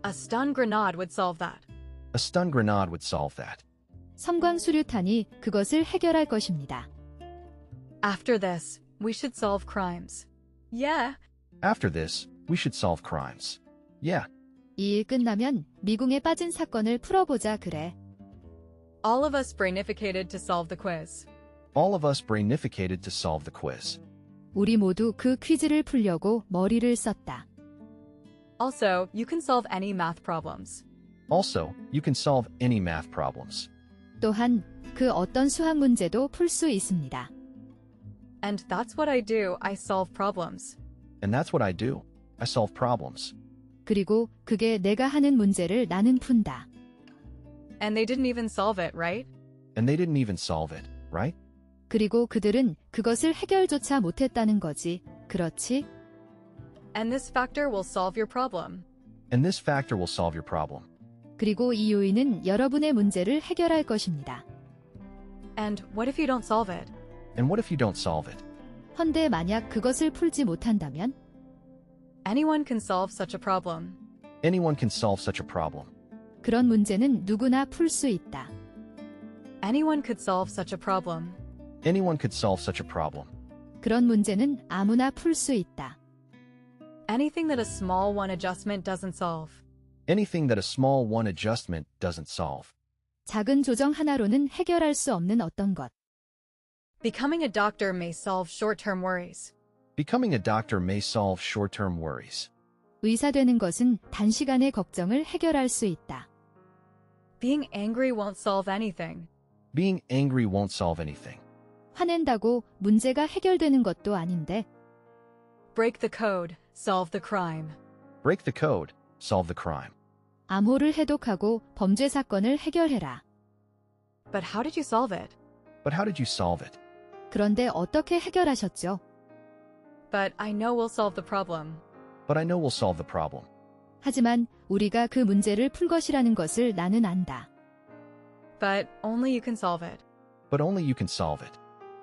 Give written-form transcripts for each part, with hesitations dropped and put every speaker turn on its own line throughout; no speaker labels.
A stun grenade would solve that.
A stun grenade would solve that.
섬광수류탄이 그것을 해결할 것입니다.
After this, we should solve crimes. Yeah.
After this, we should solve crimes. Yeah.
이 일 끝나면 미궁에 빠진 사건을 풀어보자 그래.
All of us brainificated to solve the quiz.
All of us brainificated to solve the quiz.
우리 모두 그 퀴즈를 풀려고 머리를 썼다.
Also, you can solve any math problems.
Also, you can solve any math problems.
또한 그 어떤 수학 문제도 풀 수 있습니다.
And that's what I do, I solve problems.
And that's what I do. I solve problems.
그리고 그게 내가 하는 문제를 나는 푼다.
And they didn't even solve it, right?
And they didn't even solve it, right?
그리고 그들은 그것을 해결조차 못했다는 거지. 그렇지?
And this factor will solve your problem.
And this factor will solve your problem.
그리고 이 요인은 여러분의 문제를 해결할 것입니다.
And what if you don't solve it?
And what if you don't solve it?
헌데 만약 그것을 풀지 못한다면?
Anyone can solve such a problem.
Anyone can solve such a problem.
그런 문제는 누구나 풀 수 있다.
Anyone could solve such a problem.
Anyone could solve such a problem.
그런 문제는 아무나 풀 수 있다.
Anything that a small one adjustment doesn't solve.
Anything that a small one adjustment doesn't solve.
작은 조정 하나로는 해결할 수 없는 어떤 것.
Becoming a doctor may solve short-term worries.
Becoming a doctor may solve short-term worries.
의사 되는 것은 단시간의 걱정을 해결할 수 있다.
Being angry won't solve anything.
Being angry won't solve anything.
화낸다고 문제가 해결되는 것도 아닌데.
Break the code, solve the crime.
Break the code, solve the crime.
암호를 해독하고 범죄 사건을 해결해라.
But how did you solve it?
But how did you solve it?
그런데 어떻게 해결하셨죠?
But I know we'll solve the problem.
But I know we'll solve the problem.
하지만 우리가 그 문제를 풀 것이라는 것을 나는 안다.
But only you can solve it.
But only you can solve it.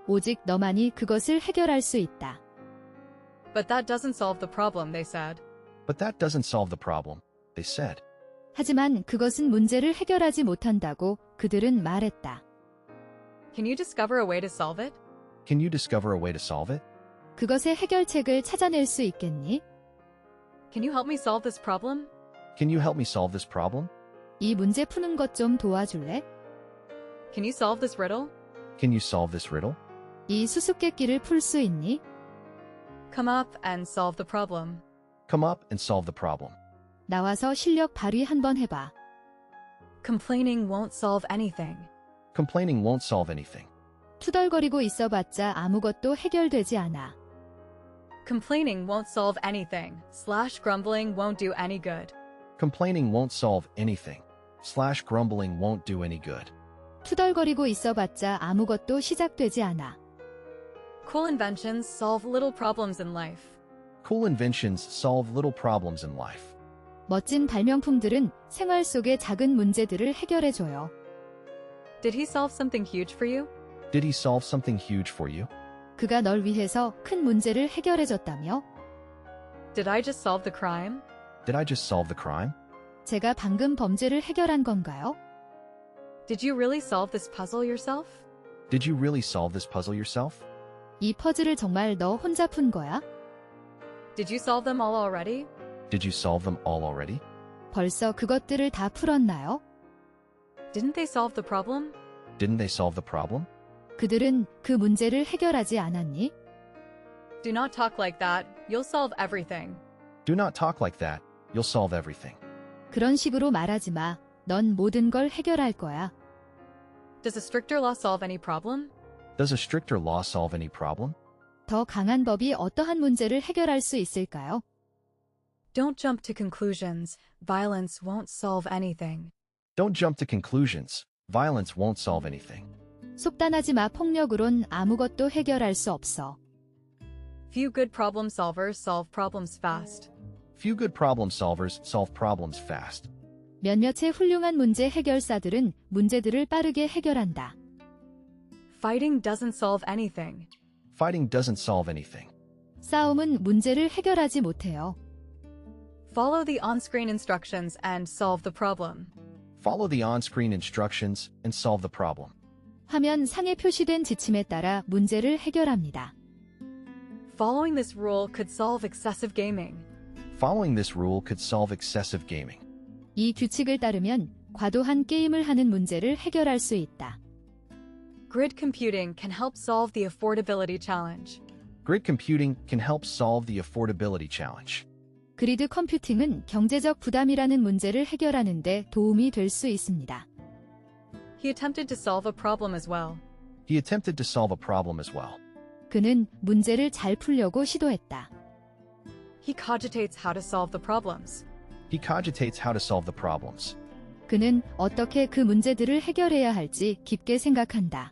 오직 너만이 그것을 해결할 수 있다.
But that doesn't solve the problem, they said.
But that doesn't solve the problem, they said.
하지만 그것은 문제를 해결하지 못한다고 그들은 말했다.
Can you discover a way to solve it?
Can you discover a way to solve it?
그것의 해결책을 찾아낼 수 있겠니?
Can you help me solve this problem?
Can you help me solve this problem?
이 문제 푸는 것 좀 도와줄래?
Can you solve this riddle?
Can you solve this riddle?
이 수수께끼를 풀 수 있니?
Come up and solve the problem.
Come up and solve the problem.
나와서 실력 발휘 한번 해봐.
Complaining won't solve anything.
Complaining won't solve anything.
투덜거리고 있어봤자 아무것도 해결되지 않아.
Complaining won't solve anything. /grumbling won't do any good.
Complaining won't solve anything. /grumbling won't do any good.
투덜거리고 있어봤자 아무것도 시작되지 않아.
Cool inventions solve little problems in life.
Cool inventions solve little problems in life.
멋진 발명품들은 생활 속의 작은 문제들을 해결해줘요.
Did he solve something huge for you?
Did he solve something huge for you?
그가 널 위해서 큰 문제를 해결해줬다며?
Did I just solve the crime?
Did I just solve the crime?
제가 방금 범죄를 해결한 건가요?
Did you really solve this puzzle yourself?
Did you really solve this puzzle yourself?
이 퍼즐을 정말 너 혼자 푼 거야?
Did you solve them all already?
Did you solve them all already?
벌써 그것들을 다 풀었나요?
Didn't they solve the problem?
Didn't they solve the problem?
그들은 그 문제를 해결하지 않았니?
Do not talk like that. You'll solve everything.
Do not talk like that. You'll solve everything.
그런 식으로 말하지 마. 넌 모든 걸 해결할 거야.
Does a stricter law solve any problem?
Does a stricter law solve any problem?
더 강한 법이 어떠한 문제를 해결할 수 있을까요?
Don't jump to conclusions. Violence won't solve anything.
Don't jump to conclusions. Violence won't solve anything.
속단하지 마. 폭력으론 아무것도 해결할 수 없어.
Few good problem solvers solve problems fast.
Few good problem solvers solve problems fast.
몇몇의 훌륭한 문제 해결사들은 문제들을 빠르게 해결한다.
Fighting doesn't solve anything.
Fighting doesn't solve anything.
싸움은 문제를 해결하지 못해요.
Follow the on-screen instructions and solve the problem.
Follow the on-screen instructions and solve the problem.
화면 상에 표시된 지침에 따라 문제를 해결합니다.
Following this rule could solve excessive gaming.
Following this rule could solve excessive gaming.
이 규칙을 따르면 과도한 게임을 하는 문제를 해결할 수 있다.
Grid computing can help solve the affordability challenge.
Grid computing can help solve the affordability challenge.
그리드 컴퓨팅은 경제적 부담이라는 문제를 해결하는 데 도움이 될 수 있습니다.
He attempted to solve a problem as well.
He attempted to solve a problem as well.
그는 문제를 잘 풀려고 시도했다.
He cogitates how to solve the problems.
He cogitates how to solve the problems.
그는 어떻게 그 문제들을 해결해야 할지 깊게 생각한다.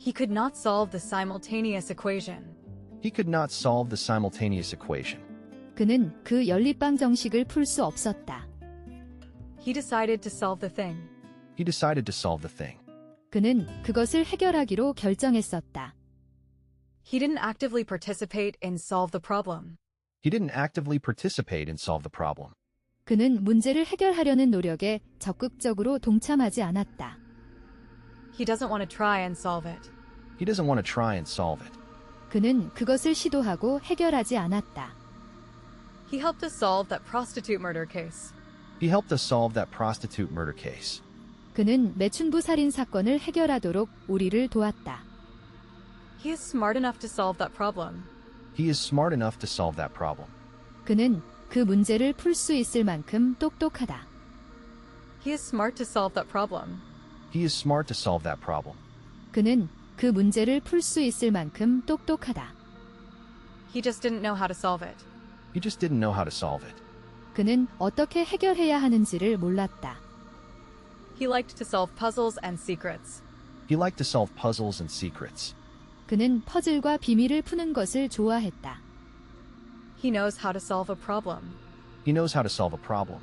He could not solve the simultaneous equation.
He could not solve the simultaneous equation.
그는 그 연립방 정식을 풀 수 없었다.
He decided to solve the thing.
He decided to solve the thing.
그는 그것을 해결하기로 결정했었다.
He didn't actively participate in solve the problem.
He didn't actively participate in solve the problem.
그는 문제를 해결하려는 노력에 적극적으로 동참하지 않았다.
He doesn't want to try and solve it.
He doesn't want to try and solve it.
그는 그것을 시도하고 해결하지 않았다.
He helped us solve that prostitute murder case.
He helped us solve that prostitute murder case.
그는 매춘부 살인 사건을 해결하도록 우리를 도왔다.
He is smart enough to solve that problem.
He is smart enough to solve that problem.
그는 그 문제를 풀 수 있을 만큼 똑똑하다.
He is smart to solve that problem.
He is smart to solve that problem.
그는 그 문제를 풀 수 있을 만큼 똑똑하다.
He just didn't know how to solve it.
He just didn't know how to solve it.
그는 어떻게 해결해야 하는지를 몰랐다.
He liked to solve puzzles and secrets.
He liked to solve puzzles and secrets.
그는 퍼즐과 비밀을 푸는 것을 좋아했다.
He knows how to solve a problem.
He knows how to solve a problem.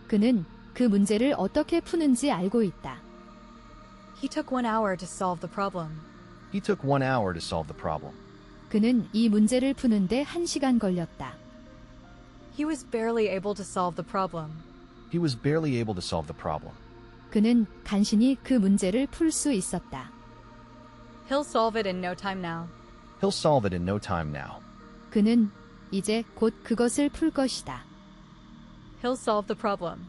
그는 그 문제를 어떻게 푸는지 알고 있다.
He took 1 hour to solve the problem.
He took 1 hour to solve the problem.
그는 이 문제를 푸는데 1시간 걸렸다.
He was barely able to solve the problem.
He was barely able to solve the problem.
그는 간신히 그 문제를 풀 수 있었다.
He'll solve it in no time now.
He'll solve it in no time now.
그는 이제 곧 그것을 풀 것이다.
He'll solve the problem.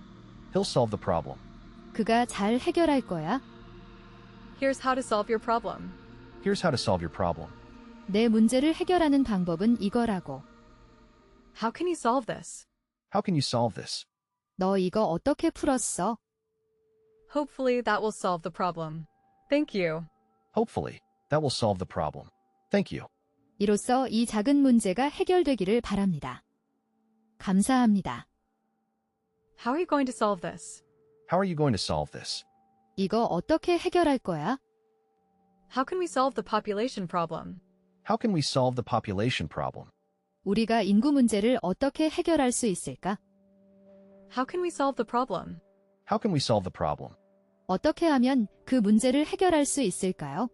He'll solve the problem.
그가 잘 해결할 거야.
Here's how to solve your problem.
Here's how to solve your problem.
내 문제를 해결하는 방법은 이거라고.
How can you solve this?
How can you solve this?
너 이거 어떻게 풀었어?
Hopefully that will solve the problem. Thank you.
Hopefully, that will solve the problem. Thank you.
이로써 이 작은 문제가 해결되기를 바랍니다. 감사합니다.
How are you going to solve this?
How are you going to solve this?
이거 어떻게 해결할 거야?
How can we solve the population problem?
How can we solve the population problem?
우리가 인구 문제를 어떻게 해결할 수 있을까?
How can we solve the problem?
How can we solve the problem?
어떻게 하면 그 문제를 해결할 수 있을까요?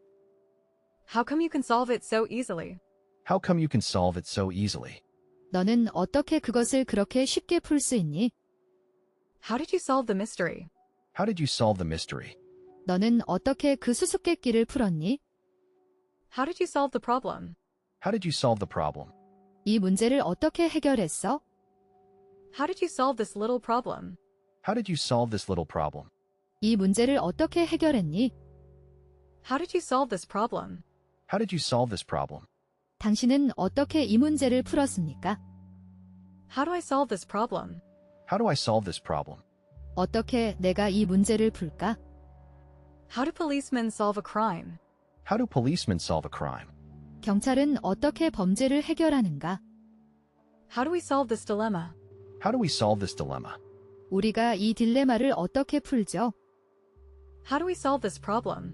How come you can solve it so easily?
How come you can solve it so easily?
너는 어떻게 그것을 그렇게 쉽게 풀 수 있니?
How did you solve the mystery?
How did you solve the mystery?
너는 어떻게 그 수수께끼를 풀었니?
How did you solve the problem?
How did you solve the problem?
이 문제를 어떻게 해결했어?
How did you solve this little problem?
How did you solve this little problem?
이 문제를 어떻게 해결했니?
How did you solve this problem?
How did you solve this problem?
당신은 어떻게 이 문제를 풀었습니까?
How do I solve this problem?
How do I solve this problem?
어떻게 내가 이 문제를 풀까?
How do policemen solve a crime?
How do policemen solve a crime?
경찰은 어떻게 범죄를 해결하는가?
How do we solve this dilemma?
How do we solve this dilemma?
우리가 이 딜레마를 어떻게 풀죠?
How do we solve this problem?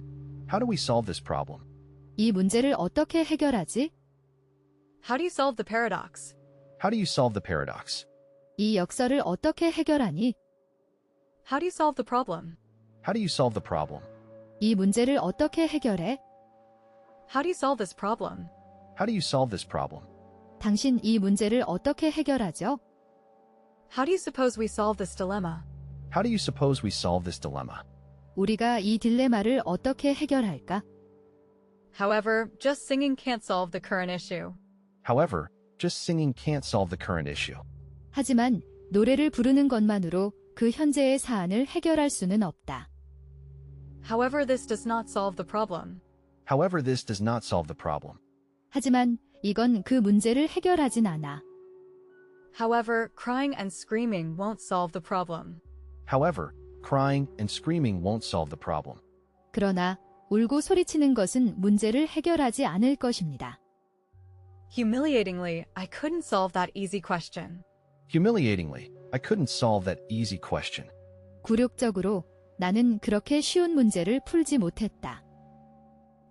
How do we solve this problem?
이 문제를 어떻게 해결하지?
How do you solve the paradox?
How do you solve the paradox?
이 역설을 어떻게 해결하니?
How do you solve the problem?
How do you solve the problem?
이 문제를 어떻게 해결해?
How do you solve this problem?
How do you solve this problem?
당신 이 문제를 어떻게 해결하죠?
How do you suppose we solve this dilemma?
How do you suppose we solve this dilemma?
우리가 이 딜레마를 어떻게 해결할까?
However, just singing can't solve the current issue.
However, just singing can't solve the current issue.
하지만 노래를 부르는 것만으로 그 현재의 사안을 해결할 수는 없다.
However, this does not solve the problem.
However, this does not solve the problem.
하지만 이건 그 문제를 해결하진 않아.
However, crying and screaming won't solve the problem.
However, crying and screaming won't solve the problem.
그러나 울고 소리치는 것은 문제를 해결하지 않을 것입니다.
Humiliatingly, I couldn't solve that easy question.
Humiliatingly, I couldn't solve that easy question.
굴욕적으로 나는 그렇게 쉬운 문제를 풀지 못했다.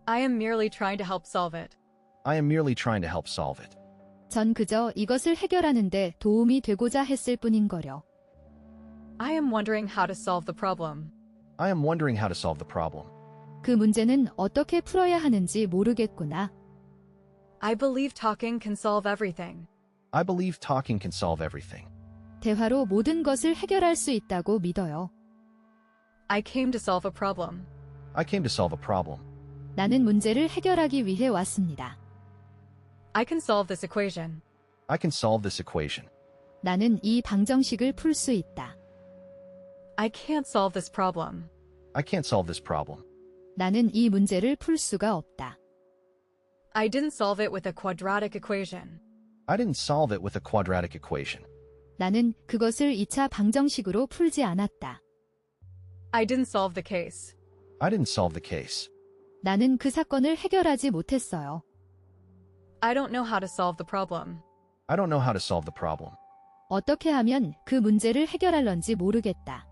I am merely trying to help solve it.
I am merely trying to help solve it.
전 그저 이것을 해결하는데 도움이 되고자 했을 뿐인거려.
I am wondering how to solve the problem.
I am wondering how to solve the problem.
그 문제는 어떻게 풀어야 하는지 모르겠구나.
I believe talking can solve everything.
I believe talking can solve everything.
대화로 모든 것을 해결할 수 있다고 믿어요.
I came to solve a problem.
I came to solve a problem.
나는 문제를 해결하기 위해 왔습니다.
I can solve this equation.
I can solve this equation.
나는 이 방정식을 풀 수 있다.
I can't solve this problem.
I can't solve this problem.
나는 이 문제를 풀 수가 없다.
I didn't solve it with a quadratic equation.
I didn't solve it with a quadratic equation.
나는 그것을 2차 방정식으로 풀지 않았다.
I didn't solve the case.
I didn't solve the case.
나는 그 사건을 해결하지 못했어요.
I don't know how to solve the problem.
I don't know how to solve the problem.
어떻게 하면 그 문제를 해결할런지 모르겠다.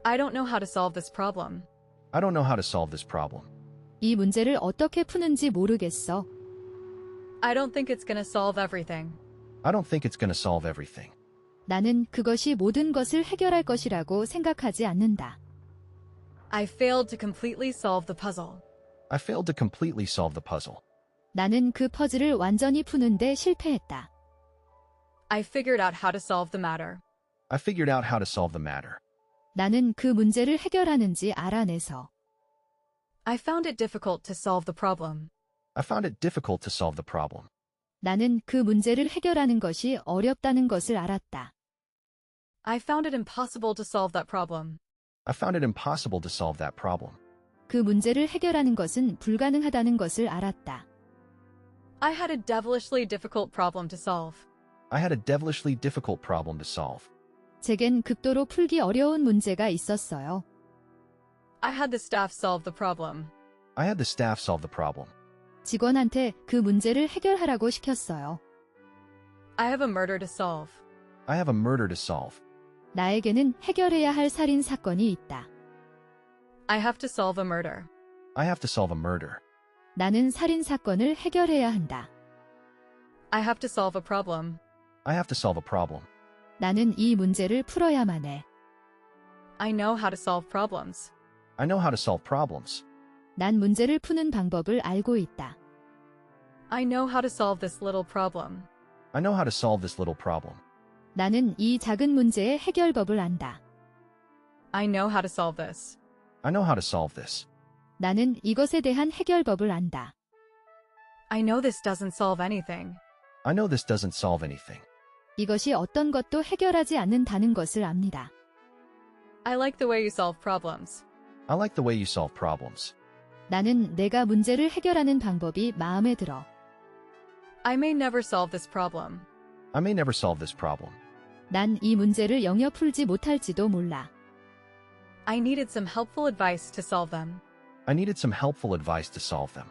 I don't know how to solve this problem.
I don't know how to solve this problem.
이 문제를 어떻게 푸는지 모르겠어.
I don't think it's gonna solve everything.
I don't think it's going to solve everything.
나는 그것이 모든 것을 해결할 것이라고 생각하지 않는다.
I failed to completely solve the puzzle.
I failed to completely solve the puzzle.
나는 그 퍼즐을 완전히 푸는데 실패했다.
I figured out how to solve the matter.
I figured out how to solve the matter.
나는 그 문제를 해결하는지 알아내서.
I found it difficult to solve the problem.
I found it difficult to solve the problem.
나는 그 문제를 해결하는 것이 어렵다는 것을 알았다.
I found it impossible to solve that problem.
I found it impossible to solve that problem.
그 문제를 해결하는 것은 불가능하다는 것을 알았다.
I had a devilishly difficult problem to solve.
I had a devilishly difficult problem to solve.
제겐 극도로 풀기 어려운 문제가 있었어요.
I had the staff solve the problem.
I had the staff solve the problem.
직원한테 그 문제를 해결하라고 시켰어요.
I have a murder to solve.
I have a murder to solve.
나에게는 해결해야 할 살인 사건이 있다.
I have to solve a murder.
I have to solve a murder.
나는 살인 사건을 해결해야 한다.
I have to solve a problem.
I have to solve a problem.
나는 이 문제를 풀어야만 해.
I know how to solve problems.
I know how to solve problems.
난 문제를 푸는 방법을 알고 있다.
I know how to solve this little problem.
I know how to solve this little problem.
나는 이 작은 문제의 해결법을 안다.
I know how to solve this.
I know how to solve this.
나는 이것에 대한 해결법을 안다.
I know this doesn't solve anything.
I know this doesn't solve anything.
이것이 어떤 것도 해결하지 않는다는 것을 압니다.
I like the way you solve problems.
I like the way you solve problems.
나는 내가 문제를 해결하는 방법이 마음에 들어.
I may never solve this problem.
I may never solve this problem.
난 이 문제를 영영 풀지 못할지도 몰라.
I needed some helpful advice to solve them.
I needed some helpful advice to solve them.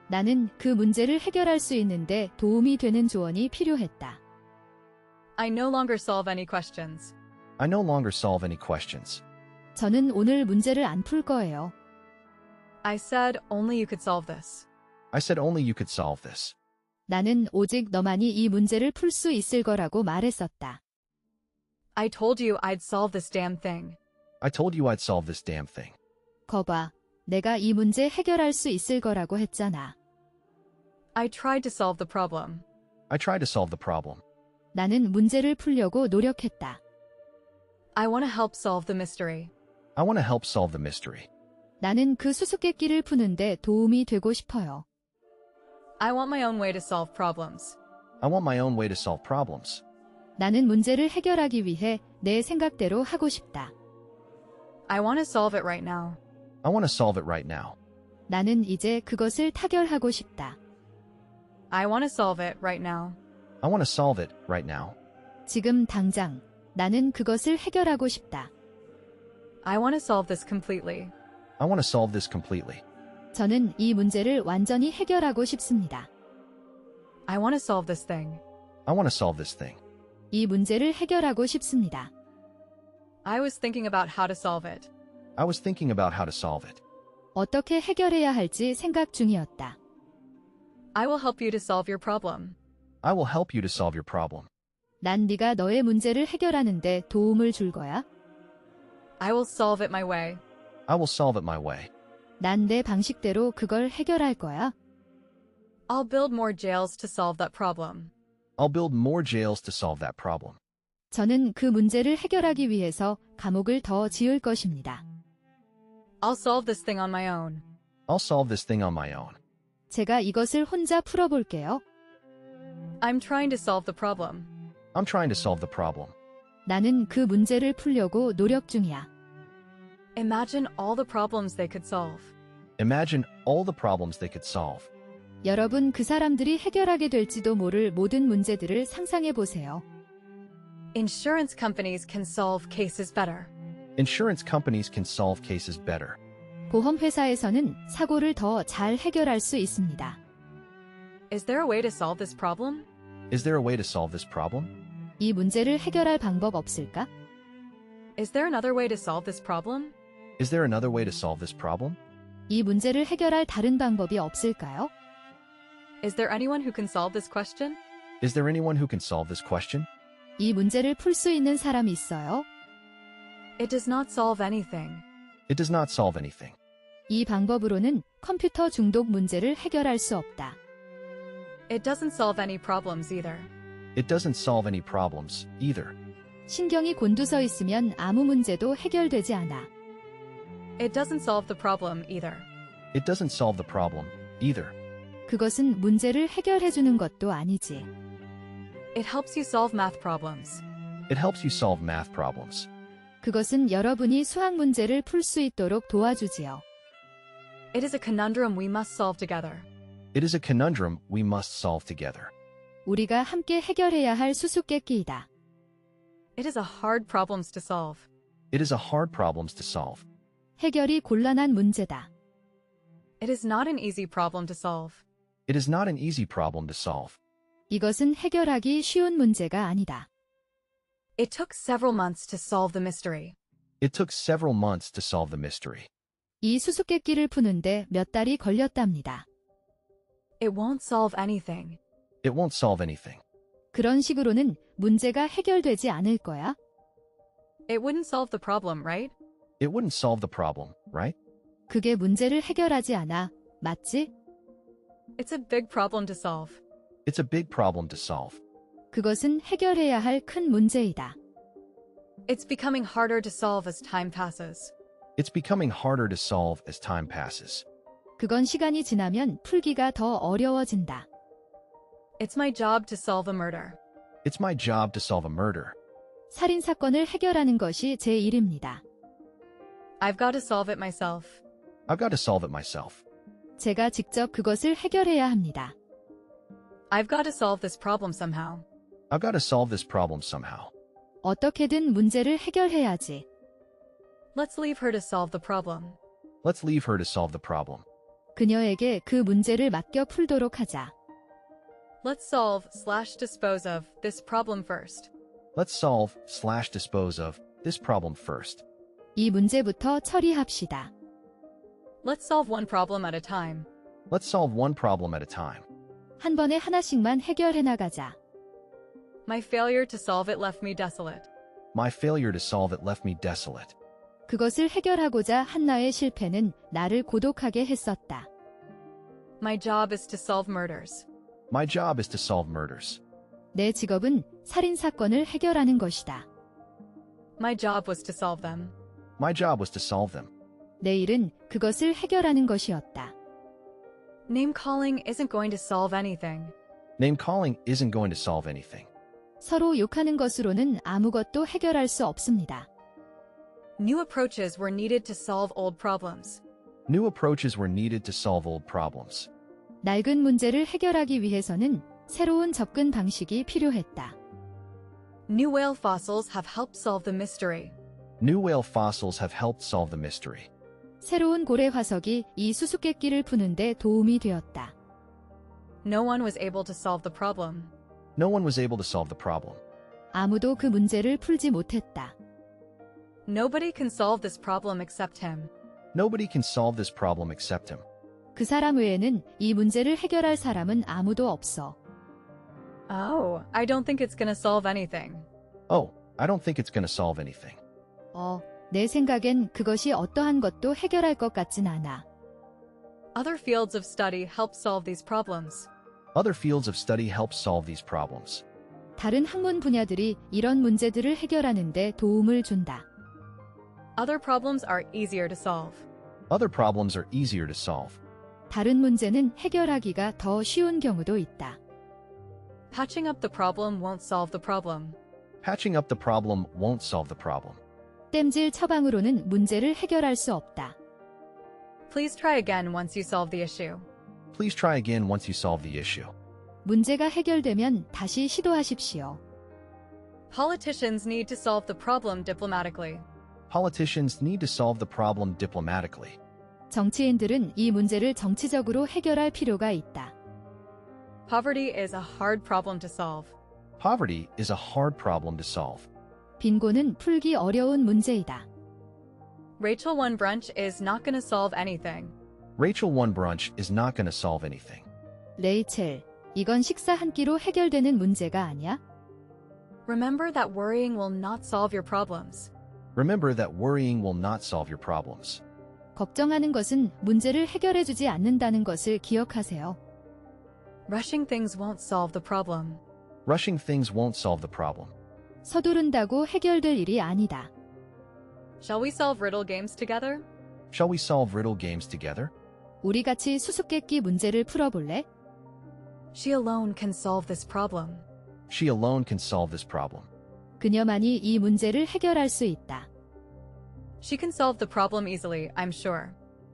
나는 그 문제를 해결할 수 있는데 도움이 되는 조언이 필요했다.
I no longer solve any questions.
I no longer solve any questions.
저는 오늘 문제를 안 풀 거예요.
I said only you could solve this.
I said only you could solve this.
나는 오직 너만이 이 문제를 풀 수 있을 거라고 말했었다.
I told you I'd solve this damn thing.
I told you I'd solve this damn thing.
거봐, 내가 이 문제 해결할 수 있을 거라고 했잖아.
I tried to solve the problem.
I tried to solve the problem.
나는 문제를 풀려고 노력했다.
I want to help solve the mystery.
I want to help solve the mystery.
나는 그 수수께끼를 푸는데 도움이 되고 싶어요.
I want my own way to solve problems.
I want my own way to solve problems.
나는 문제를 해결하기 위해 내 생각대로 하고 싶다.
I want to solve it right now.
I want to solve it right now.
나는 이제 그것을 타결하고 싶다.
I want to solve it right now.
I want to solve it right now.
지금 당장 나는 그것을 해결하고 싶다.
I want to solve this completely.
I want to solve this completely.
저는 이 문제를 완전히 해결하고 싶습니다.
I want to solve this thing.
I want to solve this thing.
이 문제를 해결하고 싶습니다.
I was thinking about how to solve it.
I was thinking about how to solve it.
어떻게 해결해야 할지 생각 중이었다.
I will help you to solve your problem.
I will help you to solve your problem.
난 네가 너의 문제를 해결하는데 도움을 줄 거야.
I will solve it my way.
I will solve it my way.
난 내 방식대로 그걸 해결할 거야.
I'll build more jails to solve that problem.
I'll build more jails to solve that problem.
저는 그 문제를 해결하기 위해서 감옥을 더 지을 것입니다.
I'll solve this thing on my own.
I'll solve this thing on my own.
제가 이것을 혼자 풀어볼게요.
I'm trying to solve the problem.
I'm trying to solve the problem.
나는 그 문제를 풀려고 노력 중이야.
Imagine all the problems they could solve.
Imagine all the problems they could solve.
여러분 그 사람들이 해결하게 될지도 모를 모든 문제들을 상상해 보세요.
Insurance companies can solve cases better.
Insurance companies can solve cases better.
보험회사에서는 사고를 더 잘 해결할 수 있습니다.
Is there a way to solve this problem?
Is there a way to solve this problem?
이 문제를 해결할 방법 없을까?
Is there another way to solve this problem?
Is there another way to solve this problem?
이 문제를 해결할 다른 방법이 없을까요?
Is there anyone who can solve this question?
Is there anyone who can solve this question?
이 문제를 풀 수 있는 사람이 있어요?
It does not solve anything.
It does not solve anything.
이 방법으로는 컴퓨터 중독 문제를 해결할 수 없다.
It doesn't solve any problems either.
It doesn't solve any problems, either.
신경이 곤두서 있으면 아무 문제도 해결되지 않아.
It doesn't solve the problem either.
It doesn't solve the problem, either.
그것은 문제를 해결해 주는 것도 아니지.
It helps you solve math problems.
It helps you solve math problems.
그것은 여러분이 수학 문제를 풀 수 있도록 도와주지요.
It is a conundrum we must solve together.
It is a conundrum we must solve together.
우리가 함께 해결해야 할 수수께끼이다.
It is a hard problems to solve.
It is a hard problems to solve.
해결이 곤란한 문제다.
It is not an easy problem to solve.
It is not an easy problem to solve.
이것은 해결하기 쉬운 문제가 아니다.
It took several months to solve the mystery.
It took several months to solve the mystery.
이 수수께끼를 푸는데 몇 달이 걸렸답니다.
It won't solve anything.
It won't solve anything.
그런 식으로는 문제가 해결되지 않을 거야.
It wouldn't solve the problem, right?
It wouldn't solve the problem, right?
그게 문제를 해결하지 않아. 맞지?
It's a big problem to solve.
It's a big problem to solve.
그것은 해결해야 할 큰 문제이다.
It's becoming harder to solve as time passes.
It's becoming harder to solve as time passes.
그건 시간이 지나면 풀기가 더 어려워진다.
It's my job to solve a murder.
It's my job to solve a murder.
살인 사건을 해결하는 것이 제 일입니다.
I've got to solve it myself.
I've got to solve it myself.
제가 직접 그것을 해결해야 합니다.
I've got to solve this problem somehow.
I've got to solve this problem somehow.
어떻게든 문제를 해결해야지.
Let's leave her to solve the problem.
Let's leave her to solve the problem.
그녀에게 그 문제를 맡겨 풀도록 하자.
Let's solve/dispose of this problem first.
Let's solve/dispose of this problem first.
이 문제부터 처리합시다.
Let's solve one problem at a time.
Let's solve one problem at a time.
한 번에 하나씩만 해결해 나가자.
My failure to solve it left me desolate.
My failure to solve it left me desolate.
그것을 해결하고자 한 나의 실패는 나를 고독하게 했었다.
My job is to solve murders.
My job is to solve murders.
내 직업은 살인 사건을 해결하는 것이다.
My job was to solve them.
My job was to solve them.
내 일은 그것을 해결하는 것이었다.
Name calling isn't going to solve anything.
Name calling isn't going to solve anything.
서로 욕하는 것으로는 아무것도 해결할 수 없습니다.
New approaches were needed to solve old problems.
New approaches were needed to solve old problems.
낡은 문제를 해결하기 위해서는 새로운 접근 방식이 필요했다.
New whale fossils have helped solve the mystery.
New whale fossils have helped solve the mystery.
새로운 고래 화석이 이 수수께끼를 푸는데 도움이 되었다.
No one was able to solve the problem.
No one was able to solve the problem.
아무도 그 문제를 풀지 못했다.
Nobody can solve this problem except him.
Nobody can solve this problem except him.
그 사람 외에는 이 문제를 해결할 사람은 아무도 없어.
Oh, I don't think it's gonna solve anything.
Oh, I don't think it's going to solve anything.
내 생각엔 그것이 어떠한 것도 해결할 것 같진 않아.
Other fields of study help solve these problems.
Other fields of study help solve these problems.
다른 학문 분야들이 이런 문제들을 해결하는데 도움을 준다.
Other problems are easier to solve.
Other problems are easier to solve.
다른 문제는 해결하기가 더 쉬운 경우도 있다.
Patching up the problem won't solve the problem.
Patching up the problem won't solve the problem.
땜질 처방으로는 문제를 해결할 수 없다.
Please try again once you solve the issue.
Please try again once you solve the issue.
문제가 해결되면 다시 시도하십시오.
Politicians need to solve the problem diplomatically.
Politicians need to solve the problem diplomatically.
정치인들은 이 문제를 정치적으로 해결할 필요가 있다.
Poverty is a hard problem to solve.
Poverty is a hard problem to solve.
빈곤은 풀기 어려운 문제이다.
Rachel won brunch is not gonna solve anything.
Rachel won brunch is not going to solve anything.
레이첼, 이건 식사 한 끼로 해결되는 문제가 아니야?
Remember that worrying will not solve your problems.
Remember that worrying will not solve your problems.
걱정하는 것은 문제를 해결해주지 않는다는 것을 기억하세요.
Rushing things won't solve the problem.
Rushing things won't solve the problem.
서두른다고 해결될 일이 아니다.
Shall we solve riddle games together?
Shall we solve riddle games together?
우리 같이 수수께끼 문제를 풀어볼래?
She alone can solve this problem.
She alone can solve this problem.
그녀만이 이 문제를 해결할 수 있다.
She can solve the problem easily, I'm sure.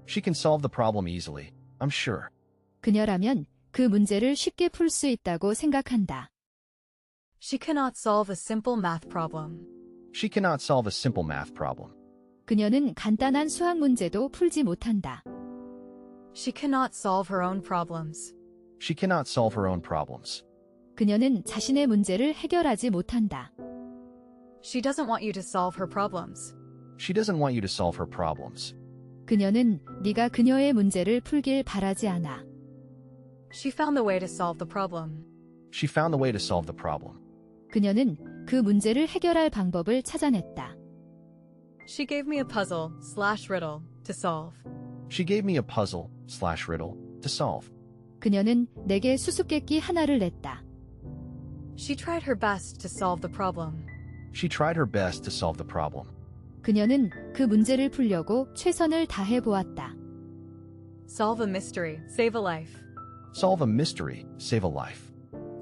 She can solve the problem easily, I'm sure.
그녀라면 그 문제를 쉽게 풀 수 있다고 생각한다.
She cannot solve a simple math problem.
She cannot solve a simple math problem.
그녀는 간단한 수학 문제도 풀지 못한다.
She cannot solve her own problems.
She cannot solve her own problems.
그녀는 자신의 문제를 해결하지 못한다.
She doesn't want you to solve her problems.
She doesn't want you to solve her problems.
그녀는 네가 그녀의 문제를 풀길 바라지 않아.
She found the way to solve the problem.
She found the way to solve the problem.
그녀는 그 문제를 해결할 방법을 찾아냈다.
She gave me a puzzle/riddle to solve.
She gave me a puzzle/riddle to solve.
그녀는 내게 수수께끼 하나를 냈다.
She tried her best to solve the problem.
She tried her best to solve the problem.
그녀는 그 문제를 풀려고 최선을 다해 보았다.
Solve a mystery, save a life.
Solve a mystery, save a life.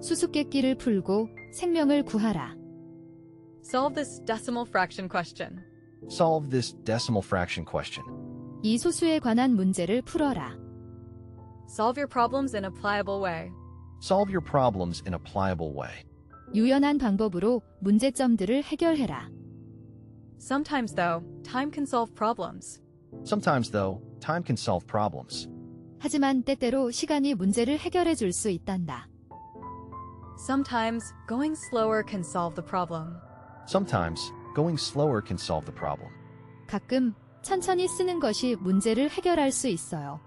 수수께끼를 풀고 생명을 구하라.
Solve this decimal fraction question.
Solve this decimal fraction question.
이 소수에 관한 문제를 풀어라.
Solve your problems in a pliable way.
Solve your problems in a pliable way.
유연한 방법으로 문제점들을 해결해라.
Sometimes, though, time can solve problems.
Sometimes, though, time can solve problems.
하지만 때때로 시간이 문제를 해결해 줄 수 있단다.
Sometimes, going slower can solve the problem.
Sometimes, going slower can solve the problem.
가끔 천천히 쓰는 것이 문제를 해결할 수 있어요.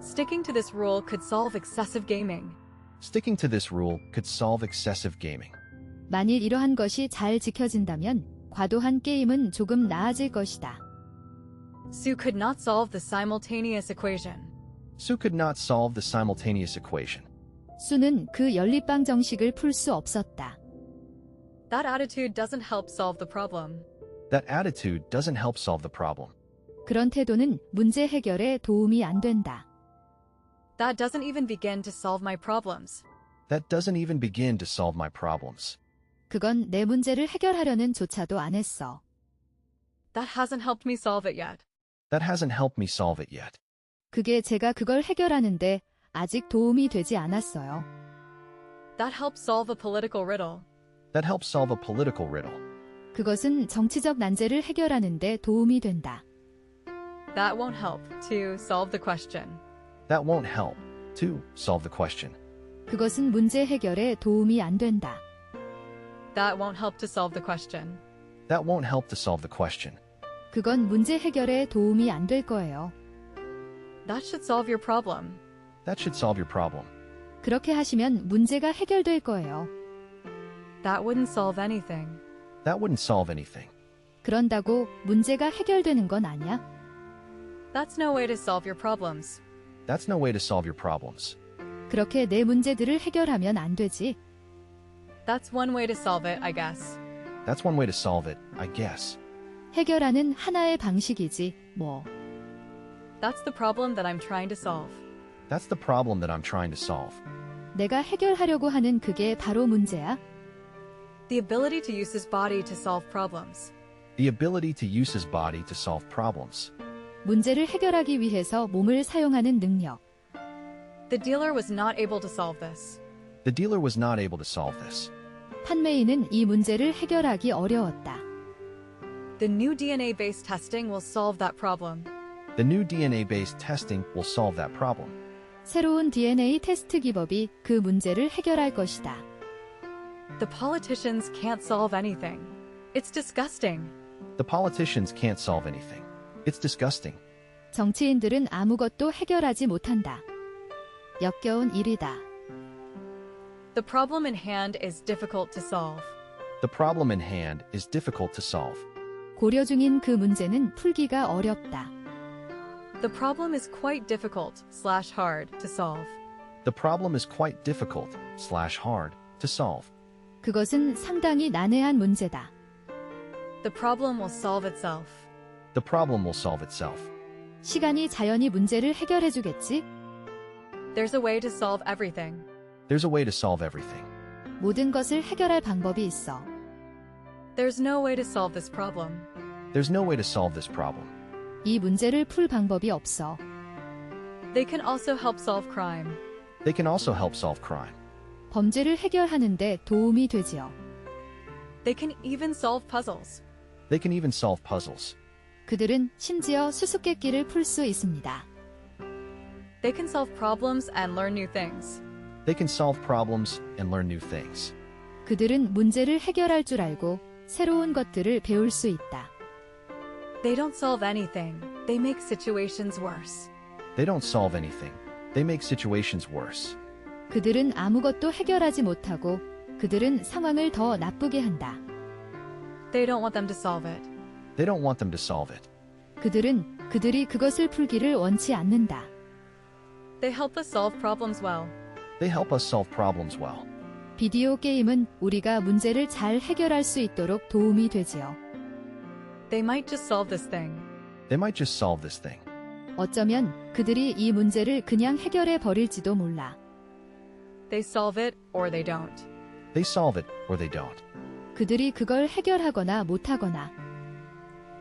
Sticking to this rule could solve excessive gaming.
Sticking to this rule could solve excessive gaming.
만일 이러한 것이 잘 지켜진다면 과도한 게임은 조금 나아질 것이다.
Sue could not solve the simultaneous equation.
Sue could not solve the simultaneous equation.
수는 그 연립방 정식을 풀 수 없었다.
That attitude doesn't help solve the problem.
That attitude doesn't help solve the problem.
그런 태도는 문제 해결에 도움이 안 된다.
That doesn't even begin to solve my problems.
That doesn't even begin to solve my problems.
그건 내 문제를 해결하려는 조차도 안 했어.
That hasn't helped me solve it yet.
That hasn't helped me solve it yet.
그게 제가 그걸 해결하는데 아직 도움이 되지 않았어요.
That helps solve a political riddle.
That helps solve a political riddle.
그것은 정치적 난제를 해결하는데 도움이 된다.
That won't help to solve the question.
That won't help to solve the question.
그것은 문제 해결에 도움이 안 된다.
That won't help to solve the question.
That won't help to solve the question.
그건 문제 해결에 도움이 안 될 거예요.
That should solve your problem.
That should solve your problem.
그렇게 하시면 문제가 해결될 거예요.
That wouldn't solve anything.
That wouldn't solve anything.
그런다고 문제가 해결되는 건 아니야.
That's no way to solve your problems.
That's no way to solve your problems.
그렇게 내 문제들을 해결하면 안 되지.
That's one way to solve it, I guess.
That's one way to solve it, I guess.
해결하는 하나의 방식이지, 뭐.
That's the problem that I'm trying to solve.
That's the problem that I'm trying to solve.
내가 해결하려고 하는 그게 바로 문제야.
The ability to use his body to solve problems.
The ability to use his body to solve problems.
문제를 해결하기 위해서 몸을 사용하는 능력.
The dealer was not able to solve this.
The dealer was not able to solve this.
판매인은 이 문제를 해결하기 어려웠다.
The new DNA-based testing will solve that problem.
The new DNA-based testing will solve that problem.
새로운 DNA 테스트 기법이 그 문제를 해결할 것이다.
The politicians can't solve anything. It's disgusting.
The politicians can't solve anything. It's disgusting.
정치인들은 아무것도 해결하지 못한다. 역겨운 일이다.
The problem in hand is difficult to solve.
The problem in hand is difficult to solve.
고려 중인 그 문제는 풀기가 어렵다.
The problem is quite difficult/hard to solve.
The problem is quite difficult/hard to solve.
그것은 상당히 난해한 문제다.
The problem will solve itself.
The problem will solve itself.
시간이 자연히 문제를 해결해 주겠지?
There's a way to solve everything.
There's a way to solve everything.
모든 것을 해결할 방법이 있어.
There's no way to solve this problem.
There's no way to solve this problem.
이 문제를 풀 방법이 없어.
They can also help solve crime.
They can also help solve crime.
범죄를 해결하는데 도움이 되지요.
They can even solve puzzles.
They can even solve puzzles.
그들은 심지어 수수께끼를 풀 수 있습니다.
They can solve problems and learn new things.
They can solve problems and learn new things.
그들은 문제를 해결할 줄 알고 새로운 것들을 배울 수 있다.
They don't solve anything. They make situations worse.
They don't solve anything. They make situations worse.
그들은 아무것도 해결하지 못하고 그들은 상황을 더 나쁘게 한다.
They don't want them to solve it.
They don't want them to solve it.
그들이 그것을 풀기를 원치 않는다.
They help us solve problems well.
They help us solve problems well.
비디오 게임은 우리가 문제를 잘 해결할 수 있도록 도움이 되지요.
They might just solve this thing.
They might just solve this thing.
어쩌면 그들이 이 문제를 그냥 해결해 버릴지도 몰라.
They solve it or they don't.
They solve it or they don't.
그들이 그걸 해결하거나 못하거나.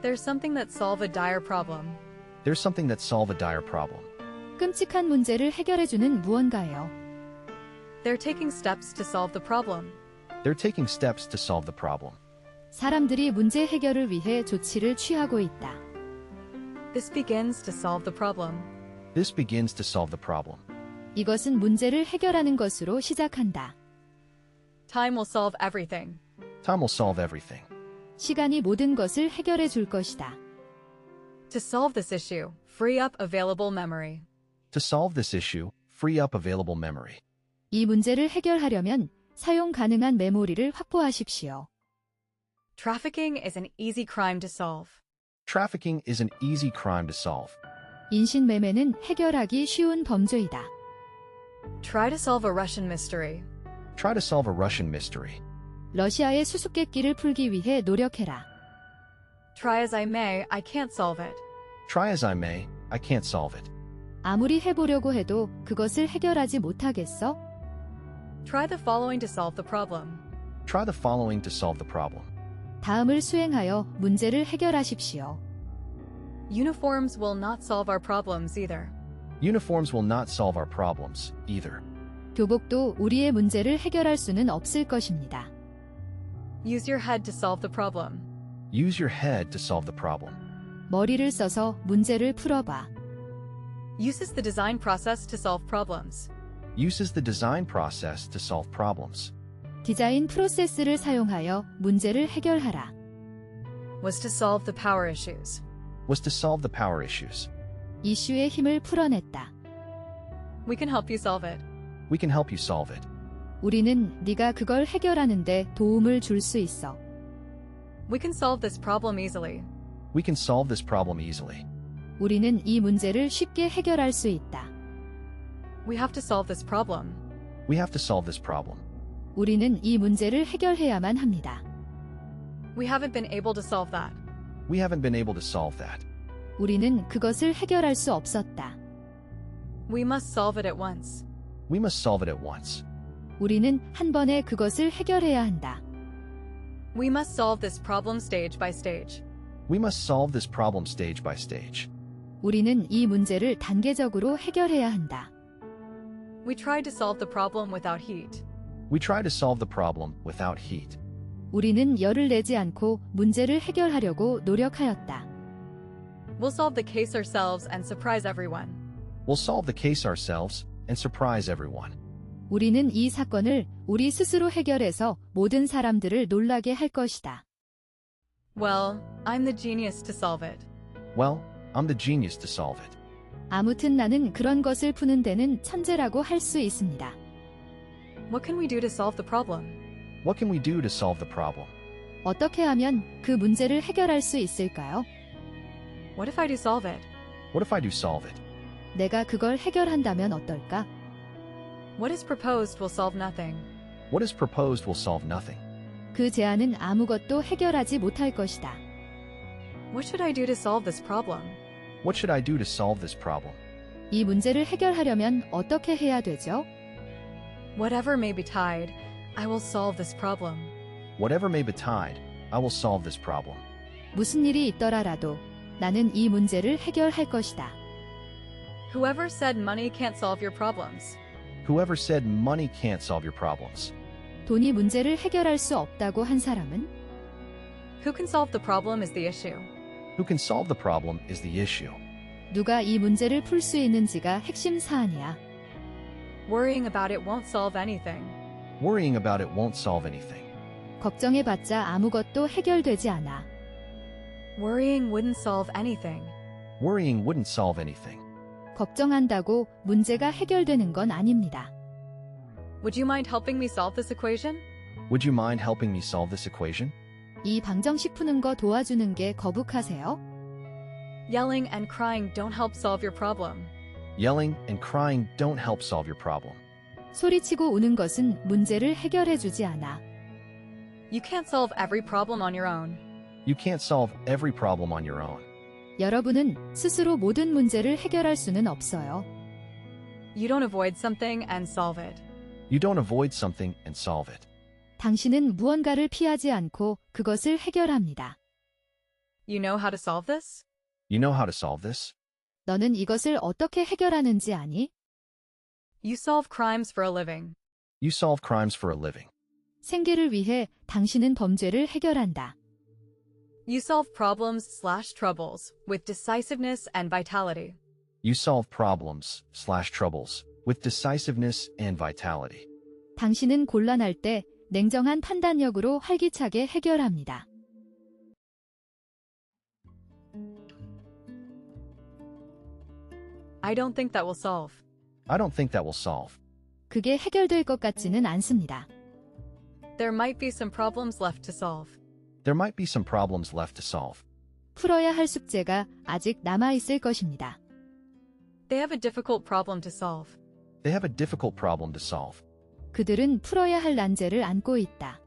There's something that solve a dire problem.
There's something that solve a dire problem.
끔찍한 문제를 해결해주는 무언가예요.
They're taking steps to solve the problem.
They're taking steps to solve the problem.
사람들이 문제 해결을 위해 조치를 취하고 있다.
This begins to solve the problem.
This begins to solve the problem.
이것은 문제를 해결하는 것으로 시작한다.
Time will solve everything.
Time will solve everything.
시간이 모든 것을 해결해 줄 것이다.
To solve this issue, free up available memory.
To solve this issue, free up available memory.
이 문제를 해결하려면 사용 가능한 메모리를 확보하십시오.
Trafficking is an easy crime to solve.
Trafficking is an easy crime to solve.
인신매매는 해결하기 쉬운 범죄이다.
Try to solve a Russian mystery.
Try to solve a Russian mystery.
러시아의 수수께끼를 풀기 위해 노력해라.
Try as I may, I can't solve it.
Try as I may, I can't solve it.
아무리 해보려고 해도 그것을 해결하지 못하겠어?
Try the following to solve the problem.
Try the following to solve the problem.
다음을 수행하여 문제를 해결하십시오.
Uniforms will not solve our problems either.
Uniforms will not solve our problems, either.
교복도 우리의 문제를 해결할 수는 없을 것입니다.
Use your head to solve the problem.
Use your head to solve the problem.
머리를 써서 문제를 풀어봐.
Uses the design process to solve problems.
Uses the design process to solve problems.
디자인 프로세스를 사용하여 문제를 해결하라.
Was to solve the power issues.
Was to solve the power issues.
이슈의 힘을 풀어냈다.
We can help you solve it.
We can help you solve it.
우리는 네가 그걸 해결하는데 도움을 줄 수 있어.
We can solve this problem easily.
We can solve this problem easily.
우리는 이 문제를 쉽게 해결할 수 있다.
We have to solve this problem.
We have to solve this problem.
우리는 이 문제를 해결해야만 합니다.
We haven't been able to solve that.
We haven't been able to solve that.
우리는 그것을 해결할 수 없었다.
We must solve it at once.
We must solve it at once.
우리는 한 번에 그것을 해결해야 한다.
We must solve this problem stage by stage.
We must solve this problem stage by stage.
우리는 이 문제를 단계적으로 해결해야 한다.
We tried to solve the problem without heat.
We try to solve the problem without heat.
우리는 열을 내지 않고 문제를 해결하려고 노력하였다.
We'll solve the case ourselves and surprise everyone.
We'll solve the case ourselves and surprise everyone.
우리는 이 사건을 우리 스스로 해결해서 모든 사람들을 놀라게 할 것이다.
Well, I'm the genius to solve it.
Well, I'm the genius to solve it.
아무튼 나는 그런 것을 푸는 데는 천재라고 할 수 있습니다.
What can we do to solve the problem?
What can we do to solve the problem?
어떻게 하면 그 문제를 해결할 수 있을까요?
What if I do solve it?
What if I do solve it?
내가 그걸 해결한다면 어떨까?
What is proposed will solve nothing.
What is proposed will solve nothing.
그 제안은 아무것도 해결하지 못할 것이다.
What should I do to solve this problem?
What should I do to solve this problem?
이 문제를 해결하려면 어떻게 해야 되죠?
Whatever may betide, I will solve this problem.
Whatever may betide, I will solve this problem.
무슨 일이 있더라도 나는 이 문제를 해결할 것이다.
Whoever said money can't solve your problems.
Whoever said money can't solve your problems.
돈이 문제를 해결할 수 없다고 한 사람은?
Who can solve the problem is the issue.
Who can solve the problem is the issue.
누가 이 문제를 풀 수 있는지가 핵심 사안이야.
Worrying about it won't solve anything.
Worrying about it won't solve anything.
걱정해봤자 아무것도 해결되지 않아.
Worrying wouldn't solve anything.
Worrying wouldn't solve anything.
걱정한다고 문제가 해결되는 건 아닙니다.
Would you mind helping me solve this equation?
Would you mind helping me solve this equation?
이 방정식 푸는 거 도와주는 게 거북하세요?
Yelling and crying don't help solve your problem.
Yelling and crying don't help solve your problem.
소리치고 우는 것은 문제를 해결해주지 않아.
You can't solve every problem on your own.
You can't solve every problem on your own.
여러분은 스스로 모든 문제를 해결할 수는 없어요.
You don't avoid something and solve it.
You don't avoid something and solve it.
당신은 무언가를 피하지 않고 그것을 해결합니다.
You know how to solve this?
You know how to solve this?
너는 이것을 어떻게 해결하는지 아니?
You solve crimes for a living.
You solve crimes for a living.
생계를 위해 당신은 범죄를 해결한다.
You solve problems/troubles with decisiveness and vitality.
You solve problems/troubles with decisiveness and vitality.
당신은 곤란할 때 냉정한 판단력으로 활기차게 해결합니다.
I don't think that will solve.
I don't think that will solve.
그게 해결될 것 같지는 않습니다.
There might be some problems left to solve.
There might be some problems left to solve.
풀어야 할 숙제가 아직 남아있을 것입니다.
They have a difficult problem to solve.
They have a difficult problem to solve.
그들은 풀어야 할 난제를 안고 있다.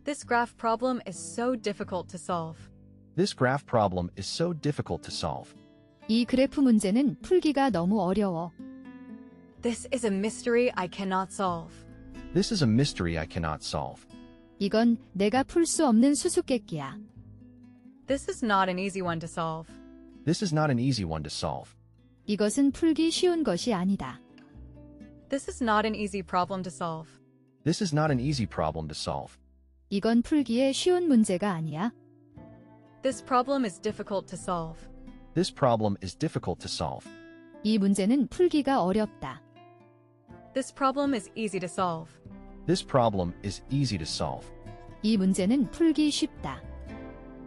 This graph problem is so difficult to solve.
This graph problem is so difficult to solve.
이 그래프 문제는 풀기가 너무 어려워.
This is a mystery I cannot solve.
This is a mystery I cannot solve.
이건 내가 풀 수 없는 수수께끼야.
This is not an easy one to solve.
This is not an easy one to solve.
이것은 풀기 쉬운 것이 아니다.
This is not an easy problem to solve.
This is not an easy problem to solve.
이건 풀기에 쉬운 문제가 아니야.
This problem is difficult to solve.
This problem is difficult to solve.
이 문제는 풀기가 어렵다.
This problem is easy to solve.
This problem is easy to solve.
이 문제는 풀기 쉽다.